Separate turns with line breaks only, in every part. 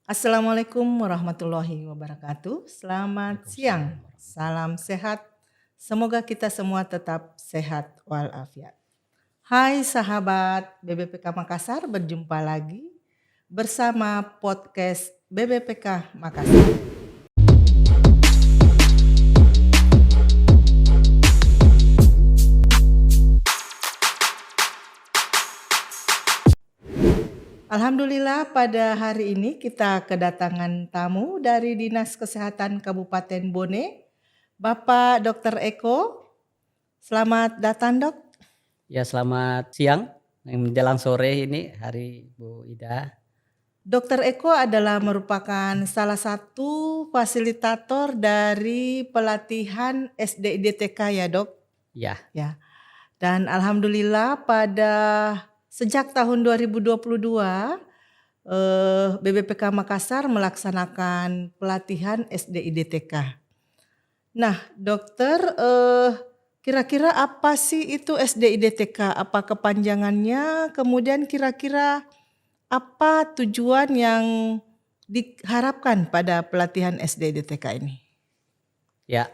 Assalamualaikum warahmatullahi wabarakatuh. Selamat siang,
Waalaikumsalam.
salam sehat. Semoga kita semua tetap sehat walafiat. Hai sahabat BBPK Makassar, berjumpa lagi bersama podcast BBPK Makassar. Alhamdulillah pada hari ini kita kedatangan tamu dari Dinas Kesehatan Kabupaten Bone, Bapak Dr. Eko. Selamat datang, Dok.
Ya, selamat siang. Menjelang sore ini hari Bu Ida.
Dr. Eko adalah merupakan salah satu fasilitator dari pelatihan SDIDTK ya, Dok.
Ya,
Dan alhamdulillah pada sejak tahun 2022 BBPK Makassar melaksanakan pelatihan SDIDTK. Nah, dokter, kira-kira apa sih itu SDIDTK? Apa kepanjangannya? Kemudian kira-kira apa tujuan yang diharapkan pada pelatihan SDIDTK ini?
ya.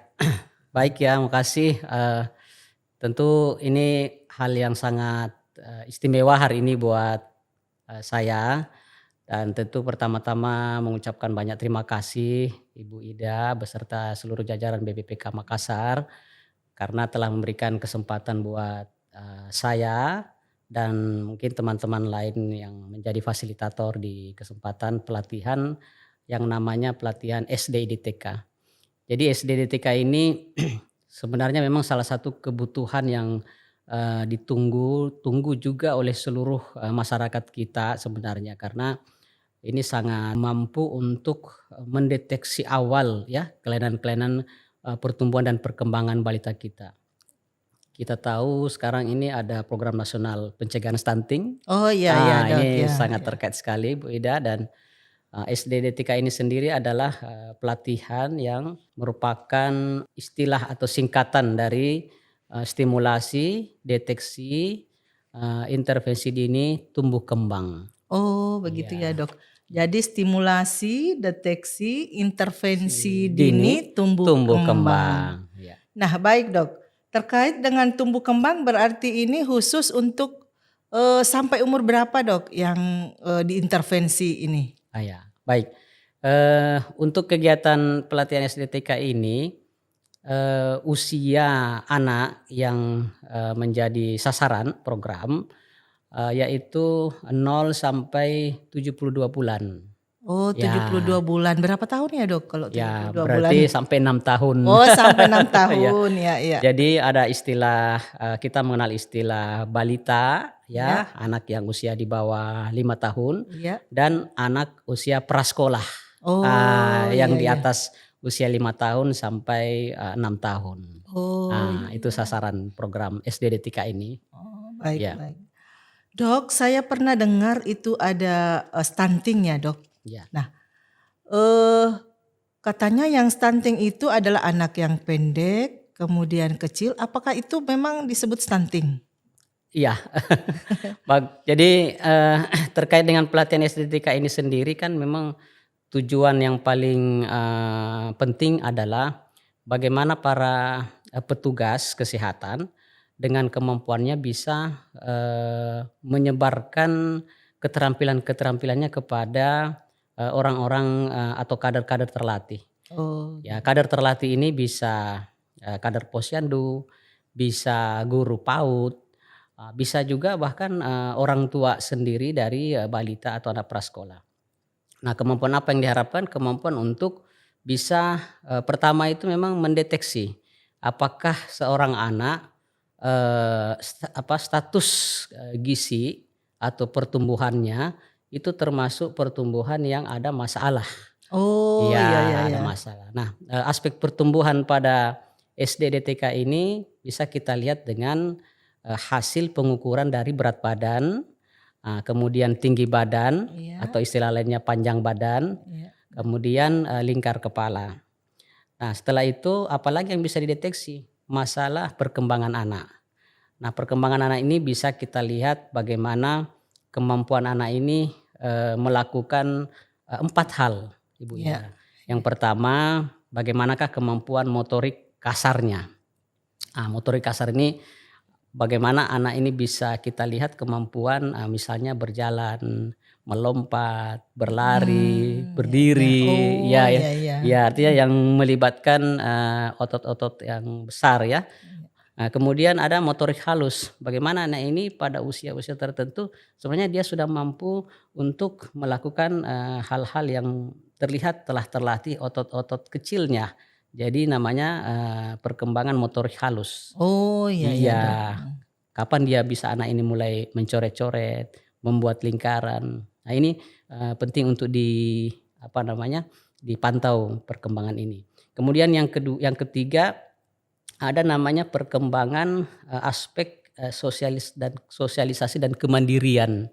Baik ya, makasih. Tentu ini hal yang sangat istimewa hari ini buat saya. Dan tentu pertama-tama mengucapkan banyak terima kasih Ibu Ida beserta seluruh jajaran BBPK Makassar karena telah memberikan kesempatan buat saya dan mungkin teman-teman lain yang menjadi fasilitator di kesempatan pelatihan yang namanya pelatihan SDIDTK. Jadi SDIDTK ini sebenarnya memang salah satu kebutuhan yang ditunggu juga oleh seluruh masyarakat kita sebenarnya, karena ini sangat mampu untuk mendeteksi awal ya kelainan-kelainan pertumbuhan dan perkembangan balita kita. Kita tahu sekarang ini ada program nasional pencegahan stunting.
Oh iya Dok,
Ini
ya.
sangat terkait sekali Bu Ida, dan SDDTK ini sendiri adalah pelatihan yang merupakan istilah atau singkatan dari stimulasi, deteksi, intervensi dini tumbuh kembang.
Oh begitu ya
Iya.
Dok. Jadi stimulasi, deteksi, intervensi
Dini
dini, tumbuh
tumbuh
kembang.
kembang. Ya.
Nah baik Dok, terkait dengan tumbuh kembang berarti ini khusus untuk sampai umur berapa Dok yang diintervensi ini?
Ya, baik. Untuk kegiatan pelatihan SDTK ini usia anak yang menjadi sasaran program yaitu 0 sampai 72 bulan.
Oh 72
Ya,
bulan, berapa tahun ya Dok kalau 72 bulan?
berarti sampai 6 tahun.
Oh sampai 6
Ya.
tahun, ya.
Jadi ada istilah, kita mengenal istilah balita
Ya.
ya, anak yang usia di bawah 5 tahun
Iya.
dan anak usia prasekolah.
Oh
Yang di
iya.
atas usia 5 tahun sampai 6 tahun.
Oh
Itu
iya.
sasaran program SDDTK ini.
Oh baik.
Ya.
Dok, saya pernah dengar itu ada stunting ya Dok.
Ya.
Nah, katanya yang stunting itu adalah anak yang pendek, kemudian kecil. Apakah itu memang disebut stunting?
Iya. Jadi terkait dengan pelatihan SDTK ini sendiri kan memang tujuan yang paling penting adalah bagaimana para petugas kesehatan dengan kemampuannya bisa menyebarkan keterampilannya kepada orang-orang atau kader-kader terlatih.
Oh.
Ya, kader terlatih ini bisa kader posyandu, bisa guru PAUD, bisa juga bahkan orang tua sendiri dari balita atau anak prasekolah. Nah, kemampuan apa yang diharapkan? Kemampuan untuk bisa pertama itu memang mendeteksi apakah seorang anak status gizi atau pertumbuhannya itu termasuk pertumbuhan yang ada masalah.
Oh
Iya,
iya.
ada masalah. Nah, aspek pertumbuhan pada SDDTK ini bisa kita lihat dengan hasil pengukuran dari berat badan, kemudian tinggi badan
Iya.
atau istilah lainnya panjang badan,
Iya.
kemudian lingkar kepala. Nah, setelah itu apalagi yang bisa dideteksi? Masalah perkembangan anak. Nah, perkembangan anak ini bisa kita lihat bagaimana kemampuan anak ini melakukan 4 hal Ibu
Ya.
ya. Yang pertama, bagaimanakah kemampuan motorik kasarnya. Motorik kasar ini bagaimana anak ini bisa kita lihat kemampuan misalnya berjalan, melompat, berlari,
Ya.
berdiri,
Oh,
ya
ya ya.
ya artinya yang melibatkan otot-otot yang besar ya. Nah, kemudian ada motorik halus. Bagaimana anak ini pada usia-usia tertentu sebenarnya dia sudah mampu untuk melakukan hal-hal yang terlihat telah terlatih otot-otot kecilnya. Jadi namanya perkembangan motorik halus.
Oh, ya ya, Dok.
Iya, kapan dia bisa anak ini mulai mencoret-coret, membuat lingkaran. Nah, ini penting untuk dipantau perkembangan ini. Kemudian yang ketiga ada namanya perkembangan aspek sosialisasi dan kemandirian.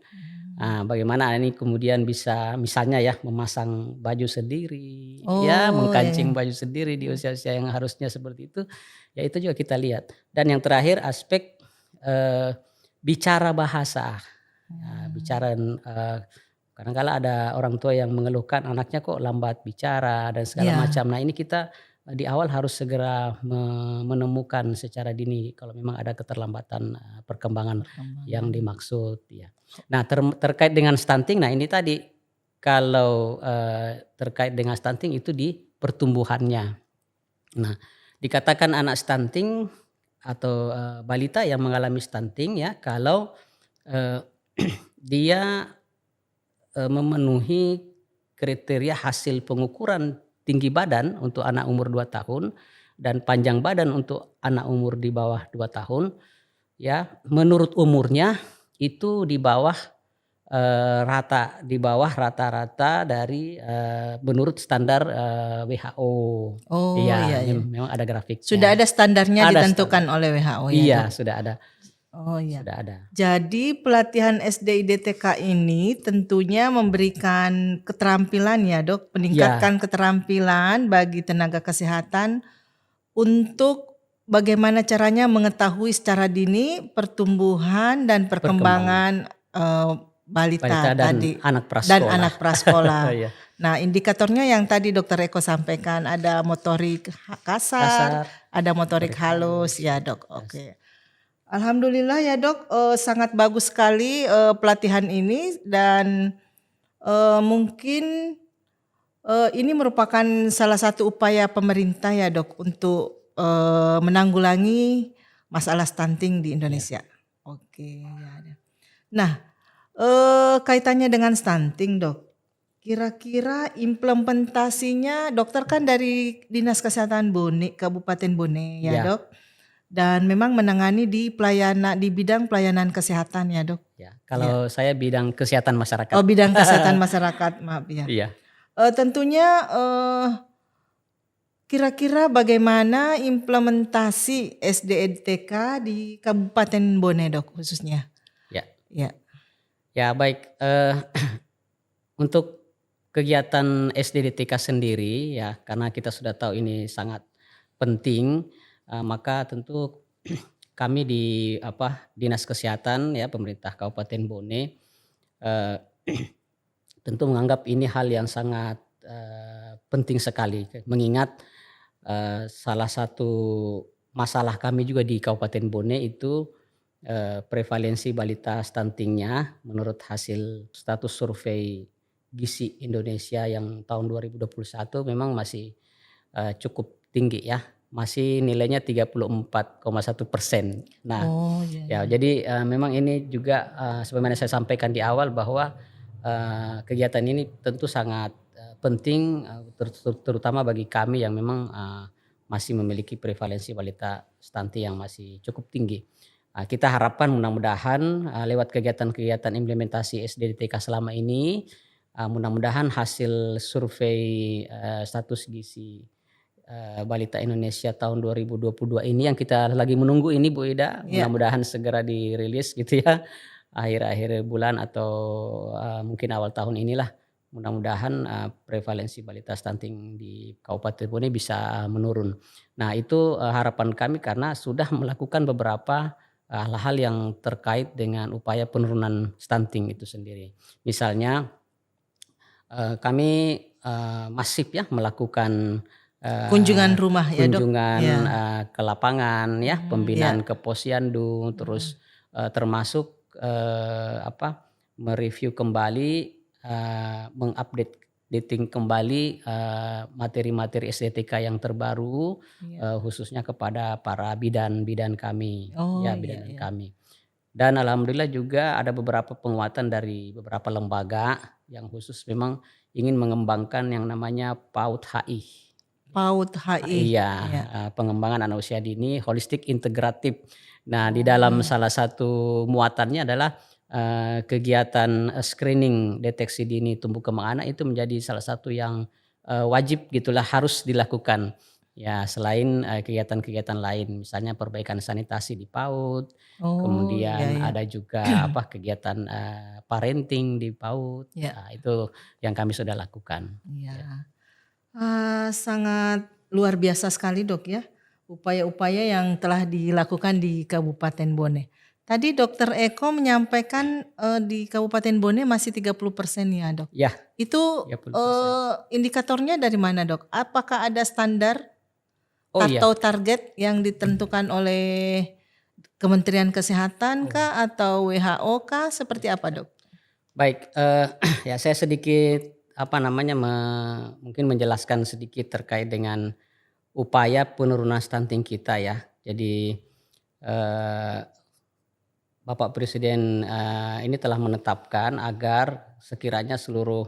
Bagaimana ini kemudian bisa misalnya ya memasang baju sendiri, ya
Oh, ya ya.
mengkancing baju sendiri di usia-usia yang harusnya seperti itu, ya itu juga kita lihat. Dan yang terakhir aspek bicara bahasa. Bicara kadang-kala ada orang tua yang mengeluhkan anaknya kok lambat bicara dan segala
Ya.
macam. Nah, ini kita di awal harus segera menemukan secara dini kalau memang ada keterlambatan perkembangan yang dimaksud ya. Nah, terkait dengan stunting, nah ini tadi kalau terkait dengan stunting itu di pertumbuhannya. Nah, dikatakan anak stunting atau balita yang mengalami stunting ya kalau dia memenuhi kriteria hasil pengukuran tinggi badan untuk anak umur 2 tahun dan panjang badan untuk anak umur di bawah 2 tahun ya, menurut umurnya itu di bawah rata-rata dari menurut standar WHO.
Oh,
Iya,
ya ya.
memang ada grafiknya.
Sudah ada standarnya
Ada
ditentukan
standar.
oleh WHO ya,
Iya,
Dok?
sudah ada.
Oh ya.
Sudah ada.
Jadi pelatihan SDIDTK ini tentunya memberikan keterampilan ya, Dok, meningkatkan keterampilan bagi tenaga kesehatan untuk bagaimana caranya mengetahui secara dini pertumbuhan dan perkembangan balita
dan
tadi
anak
dan
prasekolah.
anak prasekolah.
Iya.
Nah, indikatornya yang tadi Dokter Eko sampaikan ada motorik kasar, ada motorik halus ya, Dok. Oke. Alhamdulillah ya, Dok, sangat bagus sekali pelatihan ini dan mungkin ini merupakan salah satu upaya pemerintah ya, Dok, untuk menanggulangi masalah stunting di Indonesia. Oke, ya. Nah, kaitannya dengan stunting, Dok. Kira-kira implementasinya, dokter kan dari Dinas Kesehatan Bone, Kabupaten Bone ya, Dok. Dan memang menangani di bidang pelayanan kesehatan ya, Dok.
Ya, kalau saya bidang kesehatan masyarakat.
Oh, bidang kesehatan masyarakat, maaf ya.
Iya.
Tentunya kira-kira bagaimana implementasi SDIDTK di Kabupaten Bone, Dok, khususnya?
Ya. Ya, baik. Untuk kegiatan SDIDTK sendiri ya, karena kita sudah tahu ini sangat penting, maka tentu kami di Dinas Kesehatan ya pemerintah Kabupaten Bone tentu menganggap ini hal yang sangat penting sekali, mengingat salah satu masalah kami juga di Kabupaten Bone itu prevalensi balita stuntingnya menurut hasil status survei gizi Indonesia yang tahun 2021 memang masih cukup tinggi ya. Masih nilainya 34,1%. Nah, jadi memang ini juga sebagaimana saya sampaikan di awal bahwa kegiatan ini tentu sangat penting terutama bagi kami yang memang masih memiliki prevalensi balita stunting yang masih cukup tinggi. Kita harapkan mudah-mudahan lewat kegiatan-kegiatan implementasi SDIDTK selama ini, mudah-mudahan hasil survei status gizi balita Indonesia tahun 2022 ini yang kita lagi menunggu ini Bu Ida, mudah-mudahan segera dirilis gitu ya, akhir-akhir bulan atau mungkin awal tahun inilah, mudah-mudahan prevalensi balita stunting di Kabupaten Bone bisa menurun. Nah, itu harapan kami karena sudah melakukan beberapa hal-hal yang terkait dengan upaya penurunan stunting itu sendiri. Misalnya Kami masif ya melakukan
Kunjungan rumah ya dok?
kunjungan
Ya.
ke lapangan ya,
Ya.
pembinaan ke posyandu, terus termasuk mereview kembali, mengupdating kembali materi-materi SDTK yang terbaru,
Ya.
khususnya kepada para bidan-bidan kami,
Oh
ya
iya
bidan
ya.
kami. Dan alhamdulillah juga ada beberapa penguatan dari beberapa lembaga yang khusus memang ingin mengembangkan yang namanya PAUD HI.
PAUD HI.
Iya,
Ya.
pengembangan anak usia dini holistik integratif. Nah, di
Oh
dalam
iya.
salah satu muatannya adalah kegiatan screening deteksi dini tumbuh kembang anak itu menjadi salah satu yang wajib gitulah, harus dilakukan. Ya, selain kegiatan-kegiatan lain, misalnya perbaikan sanitasi di PAUD,
Oh iya
kemudian
ya.
ada juga kegiatan parenting di PAUD.
Ya.
Nah, itu yang kami sudah lakukan.
Ya. Sangat luar biasa sekali dok ya, upaya-upaya yang telah dilakukan di Kabupaten Bone. Tadi Dokter Eko menyampaikan di Kabupaten Bone masih 30% ya dok.
Ya,
Itu
30%.
indikatornya dari mana dok? Apakah ada standar
Oh iya.
atau target yang ditentukan oleh Kementerian Kesehatan kah atau WHO kah? Seperti apa dok?
Baik, ya saya sedikit mungkin menjelaskan sedikit terkait dengan upaya penurunan stunting kita ya. Jadi Bapak Presiden ini telah menetapkan agar sekiranya seluruh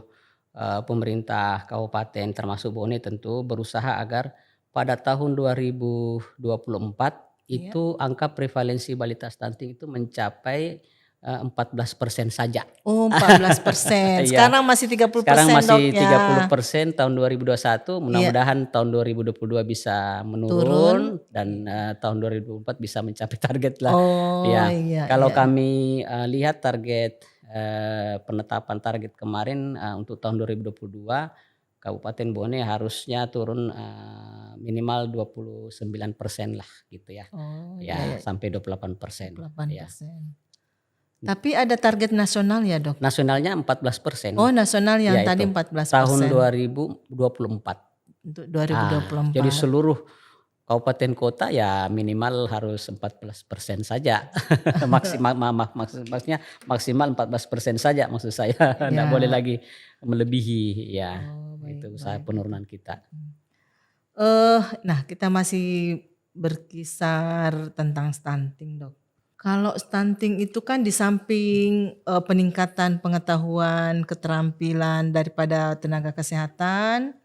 pemerintah kabupaten termasuk Bone tentu berusaha agar pada tahun 2024
Iya.
itu angka prevalensi balita stunting itu mencapai 14% saja.
Oh 14%.
Iya.
Sekarang masih 30%
Sekarang masih
dok ya.
30% tahun 2021,
Iya.
mudah-mudahan tahun 2022 bisa
Turun.
menurun dan tahun 2024 bisa mencapai target lah.
Oh
Ya,
iya.
kalau
iya.
kami lihat target penetapan target kemarin untuk tahun 2022 Kabupaten Bone harusnya turun minimal 29% lah gitu ya.
Oh
Ya,
iya.
sampai 28%.
8%.
Ya.
Tapi ada target nasional ya dok?
Nasionalnya 14%.
Oh nasional yang
Ya,
tadi
itu
14%.
tahun 2024.
Untuk 2024.
Jadi seluruh kabupaten kota ya minimal harus 14% saja. Maksudnya maksimal 14% saja maksud saya. Tidak
Ya.
boleh lagi melebihi ya.
Oh, baik,
Itu usaha
baik.
penurunan kita.
Nah kita masih berkisar tentang stunting dok. Kalau stunting itu kan di samping peningkatan pengetahuan, keterampilan daripada tenaga kesehatan,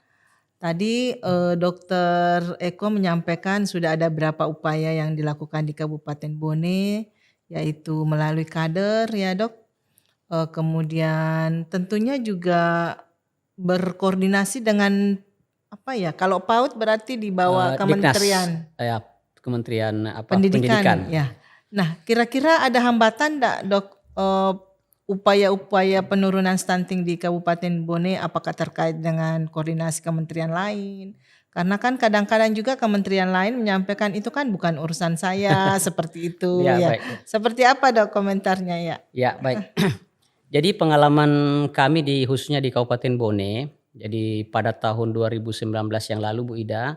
tadi Dokter Eko menyampaikan sudah ada beberapa upaya yang dilakukan di Kabupaten Bone, yaitu melalui kader ya dok. Kemudian tentunya juga berkoordinasi dengan apa ya? Kalau PAUD berarti di bawah kementerian.
Diknas, ya, Kementerian
Pendidikan. Ya. Nah, kira-kira ada hambatan enggak dok upaya-upaya penurunan stunting di Kabupaten Bone? Apakah terkait dengan koordinasi kementerian lain? Karena kan kadang-kadang juga kementerian lain menyampaikan itu kan bukan urusan saya seperti itu
Ya,
ya.
baik.
Seperti apa dok komentarnya ya?
Ya, baik. Jadi pengalaman kami khususnya di Kabupaten Bone, jadi pada tahun 2019 yang lalu Bu Ida,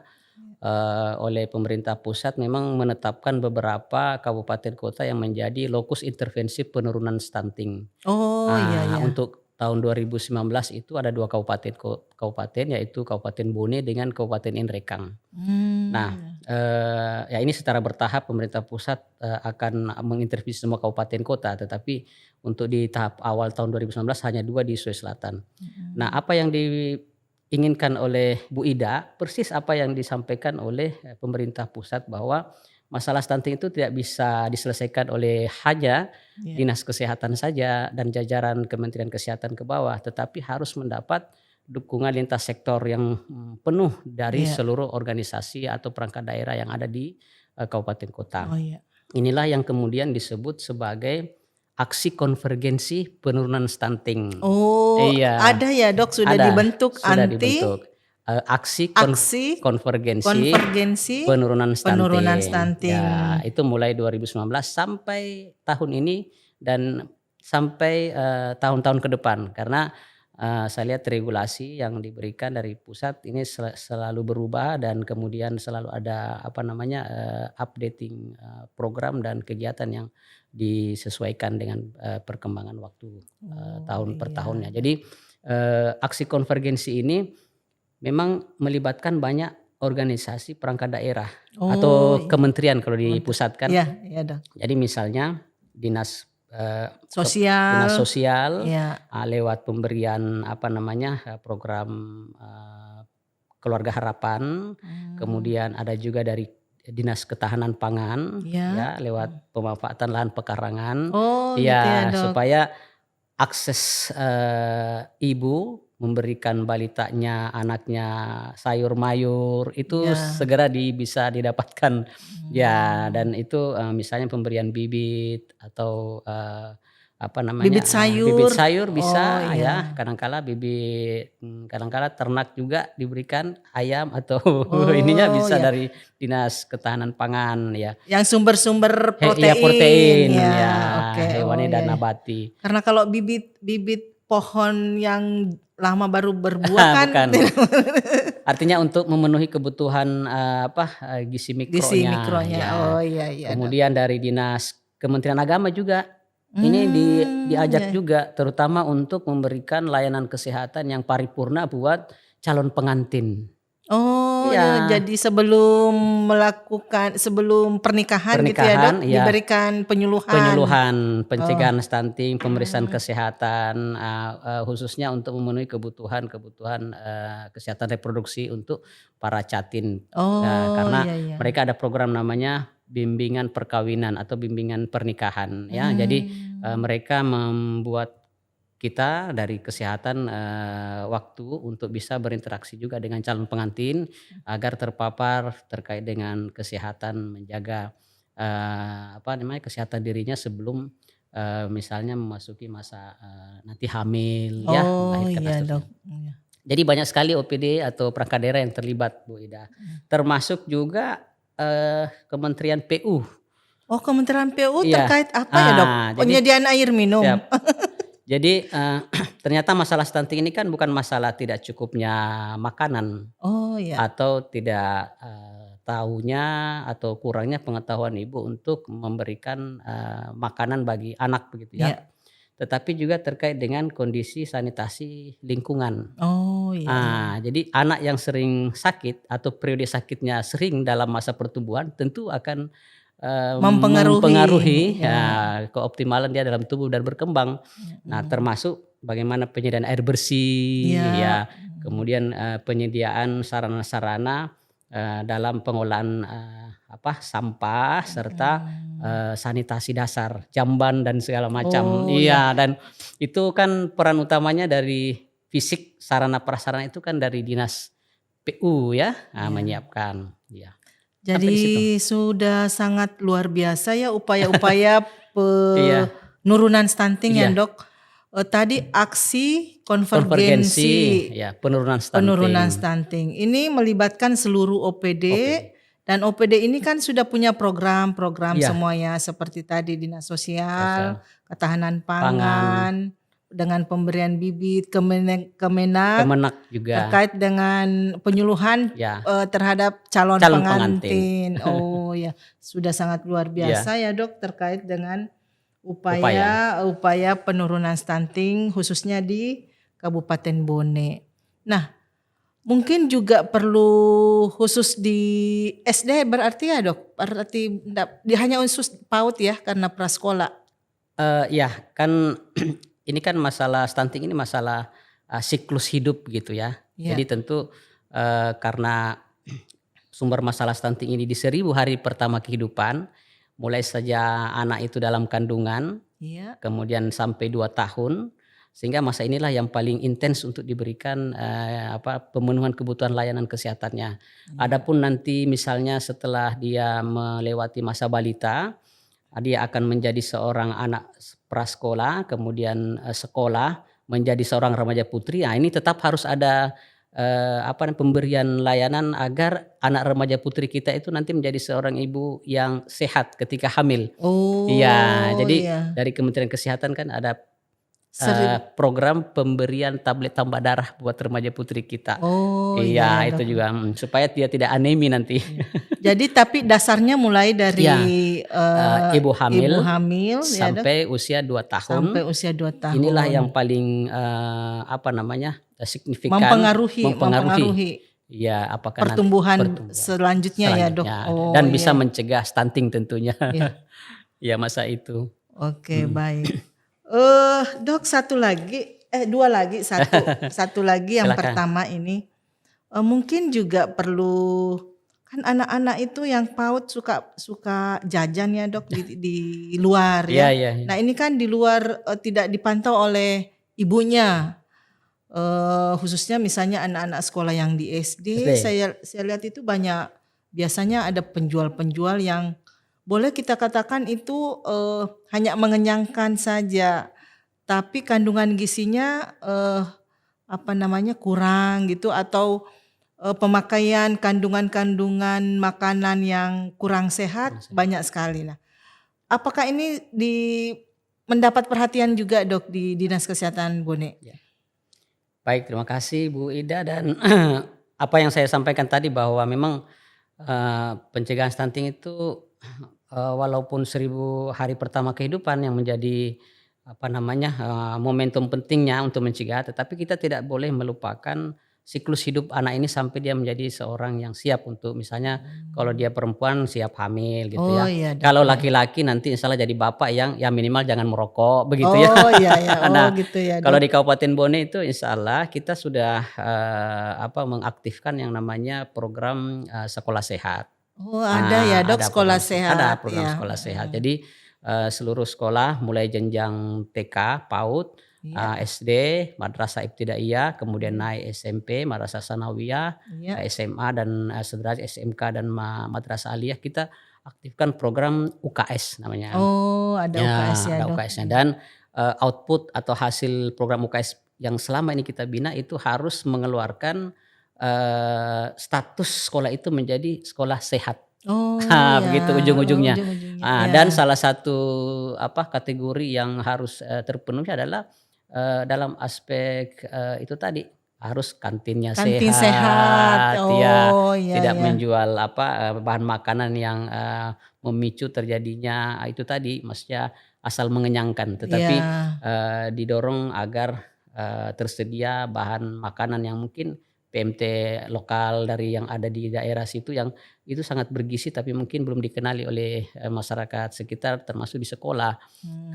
oleh pemerintah pusat memang menetapkan beberapa kabupaten kota yang menjadi lokus intervensi penurunan stunting.
Oh iya.
Untuk tahun 2019 itu ada 2 kabupaten yaitu Kabupaten Bone dengan Kabupaten Inrekang. Nah, ya ini secara bertahap pemerintah pusat akan mengintervensi semua kabupaten kota, tetapi untuk di tahap awal tahun 2019 hanya 2 di Sulawesi Selatan. Nah, apa yang diinginkan oleh Bu Ida persis apa yang disampaikan oleh pemerintah pusat, bahwa masalah stunting itu tidak bisa diselesaikan oleh hanya dinas kesehatan saja dan jajaran Kementerian Kesehatan ke bawah, tetapi harus mendapat dukungan lintas sektor yang penuh dari seluruh organisasi atau perangkat daerah yang ada di kabupaten kota.
Oh iya.
Inilah yang kemudian disebut sebagai aksi konvergensi penurunan stunting.
Oh,
iya,
ada ya dok, sudah dibentuk
aksi
konvergensi
penurunan stunting. Ya, itu mulai 2019 sampai tahun ini dan sampai tahun-tahun ke depan, karena saya lihat regulasi yang diberikan dari pusat ini selalu berubah dan kemudian selalu ada updating program dan kegiatan yang disesuaikan dengan perkembangan waktu tahun per
Iya,
tahunnya.
Dok.
Jadi aksi konvergensi ini memang melibatkan banyak organisasi perangkat daerah
Oh,
atau kementerian kalau
mantap.
dipusatkan.
Iya, Dok.
Jadi misalnya dinas
Sosial,
sosial
ya.
lewat pemberian program Keluarga Harapan, kemudian ada juga dari Dinas Ketahanan Pangan
Ya.
ya lewat pemanfaatan lahan pekarangan.
Oh, gitu ya,
Ya,
Dok.
supaya akses ibu memberikan balitanya, anaknya sayur mayur itu
Ya.
segera bisa didapatkan. Ya, dan itu misalnya pemberian bibit atau
Bibit
bibit
sayur.
sayur bisa
Oh,
ya.
iya.
Kadangkala ternak juga diberikan ayam atau
Oh,
ininya bisa
ya.
dari Dinas Ketahanan Pangan ya.
Yang sumber-sumber
Iya, protein
protein. Ya,
ya,
oke.
hewani
Oh,
dan
iya.
nabati.
Karena kalau bibit pohon yang lama baru berbuah kan
Bukan. Artinya untuk memenuhi kebutuhan gizi
gizi
mikronya
mikronya.
ya.
Oh, iya, Dok.
Kemudian dari Kementerian Agama juga ini diajak
Ya.
juga terutama untuk memberikan layanan kesehatan yang paripurna buat calon pengantin.
Oh,
Iya.
jadi sebelum pernikahan gitu ya, Dok,
Iya.
diberikan penyuluhan.
Penyuluhan, pencegahan stunting, pemeriksaan kesehatan khususnya untuk memenuhi kebutuhan kesehatan reproduksi untuk para catin.
Oh,
Karena
iya.
mereka ada program namanya bimbingan perkawinan atau bimbingan pernikahan ya. Jadi mereka membuat kita dari kesehatan waktu untuk bisa berinteraksi juga dengan calon pengantin agar terpapar terkait dengan kesehatan, menjaga kesehatan dirinya sebelum misalnya memasuki masa nanti hamil ya,
Oh,
melahirkan dan
iya,
seterusnya.
Dok. Iya.
Jadi banyak sekali OPD atau perangkat daerah yang terlibat, Bu Ida. Termasuk juga Kementerian PU.
Oh, Kementerian PU
Iya.
terkait apa ya, Dok?
Jadi
Penyediaan air minum.
siap. Jadi ternyata masalah stunting ini kan bukan masalah tidak cukupnya makanan
Oh, iya.
atau tidak tahunya atau kurangnya pengetahuan ibu untuk memberikan makanan bagi anak begitu ya.
Iya.
Tetapi juga terkait dengan kondisi sanitasi lingkungan.
Oh, iya.
Jadi anak yang sering sakit atau periode sakitnya sering dalam masa pertumbuhan tentu akan mempengaruhi keoptimalan dia dalam tubuh dan berkembang. Nah, termasuk bagaimana penyediaan air bersih ya, kemudian penyediaan sarana-sarana dalam pengolahan sampah serta sanitasi dasar, jamban dan segala macam.
Oh,
iya, dan itu kan peran utamanya dari fisik sarana prasarana itu kan dari Dinas PU ya, menyiapkan ya.
Jadi sudah sangat luar biasa ya upaya-upaya penurunan stunting ya, Dok. Tadi aksi konvergensi
ya, penurunan
stunting. Ini melibatkan seluruh OPD. Dan OPD ini kan sudah punya program semuanya seperti tadi Dinas Sosial, Ketahanan Pangan, dengan pemberian bibit, Kemenak juga terkait dengan penyuluhan terhadap calon pengantin. Oh ya, sudah sangat luar biasa ya, Dok, terkait dengan upaya penurunan stunting khususnya di Kabupaten Bone. Nah, mungkin juga perlu khusus di SD berarti ya, Dok? Berarti hanya khusus PAUD ya karena prasekolah.
Ya kan ini kan masalah stunting ini masalah siklus hidup gitu ya. Jadi tentu karena sumber masalah stunting ini di 1000 hari pertama kehidupan, mulai saja anak itu dalam kandungan, kemudian sampai 2 tahun, sehingga masa inilah yang paling intens untuk diberikan pemenuhan kebutuhan layanan kesehatannya. Adapun nanti misalnya setelah dia melewati masa balita, dia akan menjadi seorang anak prasekolah, kemudian sekolah, menjadi seorang remaja putri. Nah, ini tetap harus ada pemberian layanan agar anak remaja putri kita itu nanti menjadi seorang ibu yang sehat ketika hamil.
Oh,
iya, jadi dari Kementerian Kesehatan kan ada program pemberian tablet tambah darah buat remaja putri kita.
Oh
Iya,
iya
itu
Dok.
juga supaya dia tidak anemi nanti.
Iya. Jadi tapi dasarnya mulai dari
Iya, ibu
ibu
hamil
hamil ya Dok,
sampai usia 2 tahun.
sampai usia 2
Inilah yang
tahun.
paling signifikan
Mempengaruhi
mempengaruhi ya apakah nanti
pertumbuhan
pertumbuhan
selanjutnya ya Dok.
selanjutnya
Oh
dan bisa
iya.
mencegah stunting tentunya.
Iya.
Ya masa itu.
Oke,
Mhm.
baik. Dok, satu lagi, dua lagi, satu lagi yang
Silakan.
pertama ini, mungkin juga perlu, kan anak-anak itu yang PAUD suka jajan ya Dok di luar
Iya,
ya.
iya, iya.
Nah ini kan di luar tidak dipantau oleh ibunya, khususnya misalnya anak-anak sekolah yang di SD, saya lihat itu banyak, biasanya ada penjual-penjual yang boleh kita katakan itu hanya mengenyangkan saja, tapi kandungan gizinya kurang gitu, atau pemakaian kandungan-kandungan makanan yang kurang sehat banyak sekali. Nah, apakah ini mendapat perhatian juga Dok di Dinas Kesehatan Bone?
Ya. Baik, terima kasih Bu Ida, dan apa yang saya sampaikan tadi bahwa memang pencegahan stunting itu walaupun 1000 hari pertama kehidupan yang menjadi momentum pentingnya untuk mencegah, tetapi kita tidak boleh melupakan siklus hidup anak ini sampai dia menjadi seorang yang siap untuk, misalnya kalau dia perempuan siap hamil gitu
Oh
ya.
iya Dok.
Kalau laki-laki nanti insya Allah jadi bapak yang ya minimal jangan merokok begitu ya.
Oh iya ya,
Nah,
gitu ya
kalau
Dok.
di Kabupaten Bone itu insya Allah kita sudah mengaktifkan yang namanya program sekolah sehat.
Oh ada ya Dok,
Ada
sekolah
ada
sehat
program
ya.
sekolah sehat. Jadi seluruh sekolah mulai jenjang TK, PAUD,
Iya.
SD, Madrasah Ibtidaiyah, kemudian naik SMP, Madrasah Sanawiyah,
Iya.
SMA dan sederajat SMK dan Madrasah Aliyah, kita aktifkan program UKS namanya.
Oh ada UKS ya
Ada
Dok.
UKS-nya, dan output atau hasil program UKS yang selama ini kita bina itu harus mengeluarkan status sekolah itu menjadi sekolah sehat.
Oh ya,
Begitu ujung-ujungnya.
ujung-ujungnya.
Dan salah satu kategori yang harus terpenuhi adalah dalam aspek itu tadi, harus kantinnya
Kantin sehat.
sehat, ya,
Oh iya
tidak
ya.
menjual bahan makanan yang memicu terjadinya itu tadi, maksudnya asal mengenyangkan, tetapi
Iya.
didorong agar tersedia bahan makanan yang mungkin PMT lokal dari yang ada di daerah situ, yang itu sangat bergizi tapi mungkin belum dikenali oleh masyarakat sekitar termasuk di sekolah.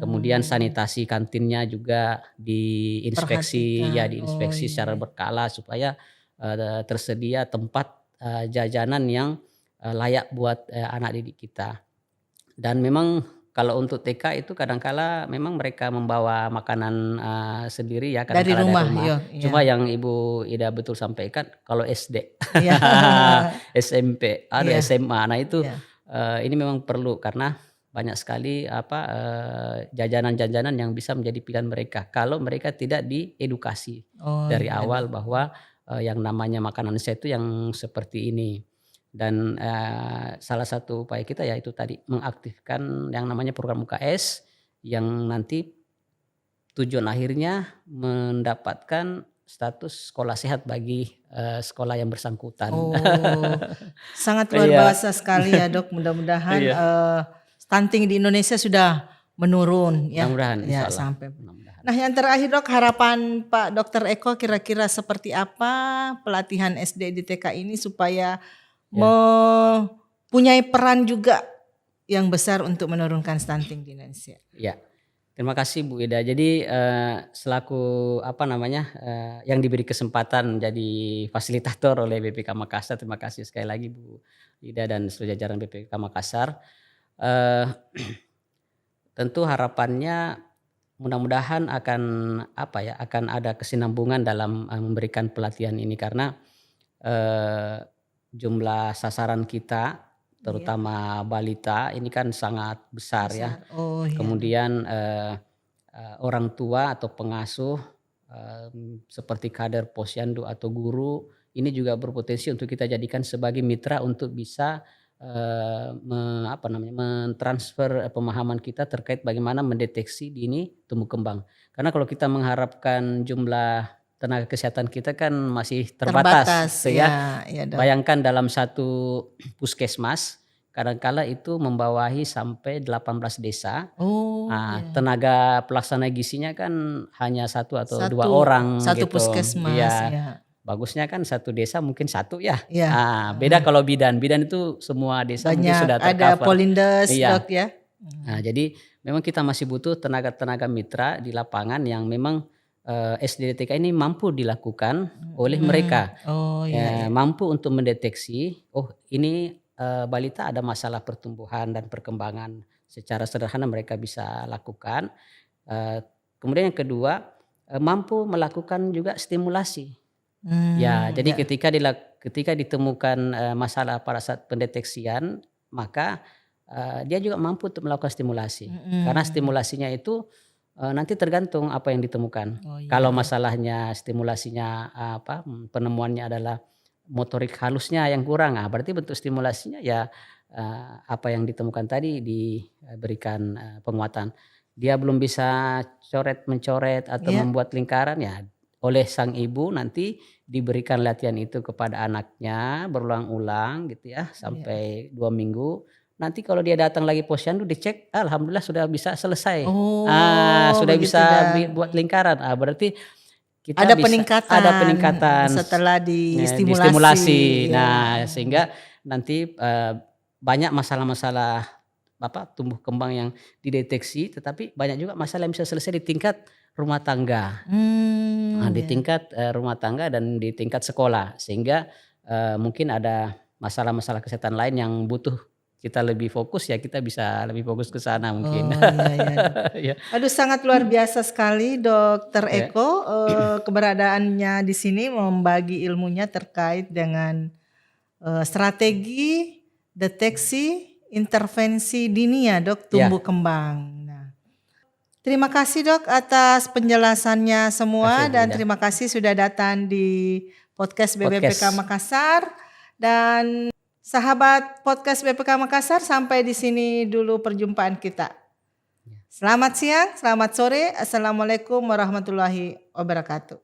Kemudian sanitasi kantinnya juga diinspeksi, ya
Perhatikan.
diinspeksi
Oh
secara
iya.
berkala supaya tersedia tempat jajanan yang layak buat anak didik kita. Dan memang kalau untuk TK itu kadangkala memang mereka membawa makanan sendiri ya,
Dari
kadangkala dari
rumah,
rumah.
iya.
Cuma yang Ibu Ida betul sampaikan kalau SD,
Iya.
SMP, ada
Iya.
SMA. Nah itu
Iya.
ini memang perlu karena banyak sekali jajanan-jajanan yang bisa menjadi pilihan mereka kalau mereka tidak diedukasi
Oh
dari
iya
awal
Dok.
bahwa yang namanya makanan sehat itu yang seperti ini. Dan salah satu upaya kita ya itu tadi mengaktifkan yang namanya program UKS yang nanti tujuan akhirnya mendapatkan status sekolah sehat bagi sekolah yang bersangkutan.
Oh, sangat luar
Iya.
biasa sekali ya Dok. Mudah-mudahan
Iya.
stunting di Indonesia sudah menurun ya.
Mudah-mudahan
Ya
insya Allah.
sampai.
Mudah-mudahan.
Nah yang terakhir Dok, harapan Pak Dr. Eko kira-kira seperti apa pelatihan SD di TK ini supaya mempunyai peran juga yang besar untuk menurunkan stunting di Indonesia.
Ya, terima kasih Bu Ida. Jadi selaku yang diberi kesempatan jadi fasilitator oleh BPK Makassar, terima kasih sekali lagi Bu Ida dan seluruh jajaran BPK Makassar. Tentu harapannya mudah-mudahan akan ada kesinambungan dalam memberikan pelatihan ini, karena jumlah sasaran kita terutama balita ini kan sangat besar ya.
Oh, iya.
Kemudian orang tua atau pengasuh seperti kader posyandu atau guru ini juga berpotensi untuk kita jadikan sebagai mitra untuk bisa mentransfer pemahaman kita terkait bagaimana mendeteksi dini tumbuh kembang. Karena kalau kita mengharapkan jumlah tenaga kesehatan kita kan masih terbatas,
Terbatas,
gitu ya.
ya Dok.
Bayangkan dalam satu puskesmas kadangkala itu membawahi sampai 18 desa.
Oh, ya.
Tenaga pelaksana gizinya kan hanya 1 atau 2
Satu
orang
satu
gitu.
puskesmas,
Iya.
ya.
Bagusnya kan satu desa mungkin 1 ya.
Iya.
Beda kalau bidan. Bidan itu semua desa mungkin
Banyak
sudah
ada
tercover.
Polindes,
Iya.
Dok ya.
Jadi memang kita masih butuh tenaga-tenaga mitra di lapangan yang memang SDDTK ini mampu dilakukan oleh mereka.
Oh iya.
Mampu untuk mendeteksi, oh ini balita ada masalah pertumbuhan dan perkembangan, secara sederhana mereka bisa lakukan. Kemudian yang kedua, mampu melakukan juga stimulasi. Ya, jadi
Ya.
ketika ditemukan masalah pada saat pendeteksian, maka dia juga mampu untuk melakukan stimulasi. Karena stimulasinya itu nanti tergantung apa yang ditemukan.
Oh iya.
Kalau masalahnya stimulasinya penemuannya adalah motorik halusnya yang kurang, berarti bentuk stimulasinya ya apa yang ditemukan tadi diberikan penguatan. Dia belum bisa mencoret atau
Iya.
membuat lingkaran, ya oleh sang ibu nanti diberikan latihan itu kepada anaknya berulang-ulang gitu ya sampai 2 minggu. Nanti kalau dia datang lagi posyandu dicek, alhamdulillah sudah bisa selesai.
Oh,
Sudah
begitu
bisa
dah.
buat lingkaran. Berarti kita
Ada
bisa ada peningkatan
setelah
distimulasi.
distimulasi.
Nah, sehingga nanti banyak masalah-masalah tumbuh kembang yang dideteksi, tetapi banyak juga masalah yang bisa selesai di tingkat rumah tangga. Di tingkat rumah tangga dan di tingkat sekolah, sehingga mungkin ada masalah-masalah kesehatan lain yang butuh kita lebih fokus, ya kita bisa lebih fokus ke sana mungkin.
Iya. Aduh, sangat luar biasa sekali Dokter Eko keberadaannya di sini membagi ilmunya terkait dengan strategi deteksi intervensi dini ya Dok tumbuh kembang. Terima kasih Dok atas penjelasannya semua dan terima kasih sudah datang di podcast BPPK Makassar. Dan sahabat podcast BPK Makassar, sampai di sini dulu perjumpaan kita. Selamat siang, selamat sore. Assalamualaikum warahmatullahi wabarakatuh.